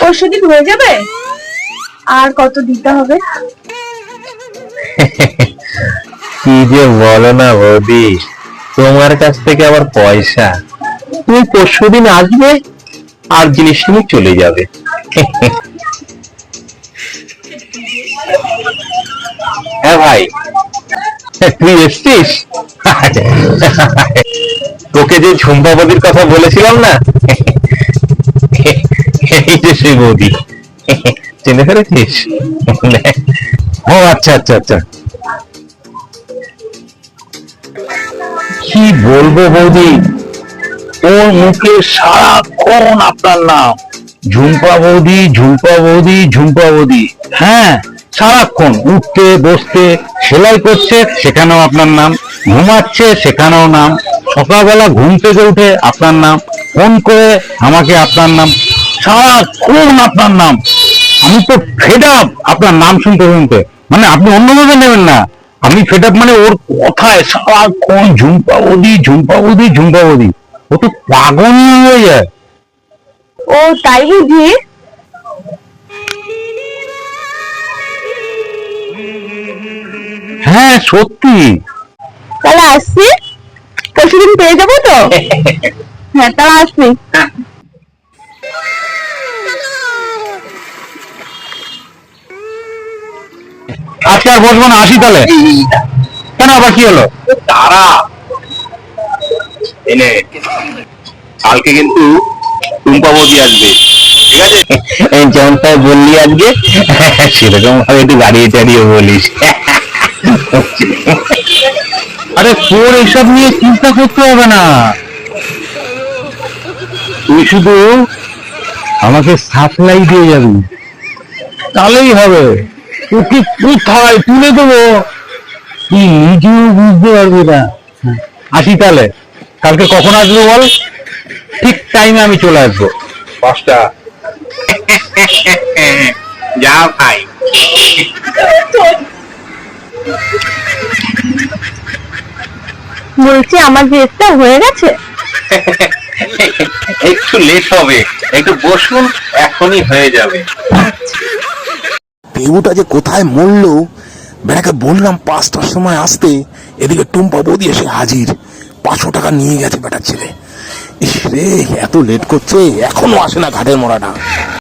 পরশুদিন হয়ে যাবে? আর কত দিতে হবে? কি যে বলো না বৌদি, তোমার কাছ থেকে আবার পয়সা? তুমি পরশুদিন আসবে আর জিনিস নিয়ে চলে যাবে। হ্যাঁ ভাই, তুই এসছিস? তোকে যে ঝুম্পা বৌদির কথা বলেছিলাম না, এই যে সেই বৌদি। চিনে ফেলেছিস? ও আচ্ছা আচ্ছা আচ্ছা। কি বলবো বৌদি, ওর মুখে সারাক্ষণ আপনার নাম, ঝুম্পা বৌদি ঝুম্পা বৌদি ঝুম্পা বৌদি। হ্যাঁ, সারাক্ষণ উঠতে বসতে, সেলাই করছে সেখানেও আপনার নাম, ঘুমাচ্ছে সেখানেও নাম, সকালবেলা ঘুম থেকে উঠে আপনার নাম, ফোন করে আমাকে আপনার নাম, সারাক্ষণ আপনার নাম। আমি তো ফেড আপ আপনার নাম শুনতে শুনতে। মানে আপনি অন্যভাবে নেবেন না, আমি ফেড আপ। মানে ওর কথায় সারাক্ষণ ঝুম্পা বৌদি ঝুম্পা বৌদি ঝুম্পা বৌদি, ও তো পাগল হয়ে যায়। ও তাই বুঝি? হ্যাঁ সত্যি। তাহলে আসছি, পরশুদিন পেয়ে যাবো তো? হ্যাঁ তাহলে আসছি। আজকে আর বসবো না, আসি তাহলে। কেন, আবার কি হলো? তারা এনে কালকে কিন্তু টুম্পা বৌদি আসবে, ঠিক আছে? যেমনটা বললি আজকে, সেরকম ভাবে একটু গাড়িয়ে টাড়িয়ে বলিস। আরে তোর এইসব নিয়ে চিন্তা করতে হবে না, তুই শুধু আমাকে সাপ্লাই দিয়ে যাবি, তাহলেই হবে। তোকে কোথায় তুলে দেবো তুই নিজেও বুঝতে পারবি না। আসি তাহলে, কালকে কখন আসবো বল? ঠিক টাইমে আমি চলে আসবো, 5টা। যা ভাই। বলছি আমার ড্রেসটা হয়ে গেছে? একটু লেট হবে, একটু বসুন, এখনই হয়ে যাবে। পেগুটা যে কোথায় মরলো, বেটাকে বললাম 5টার সময় আসতে, এদিকে টুম্পা বৌদি এসে হাজির, 500 টাকা নিয়ে গেছে বেটার ছেলে। ইস রে, এত লেট করছে, এখনো আসে না ঘাটের মোড়াটা।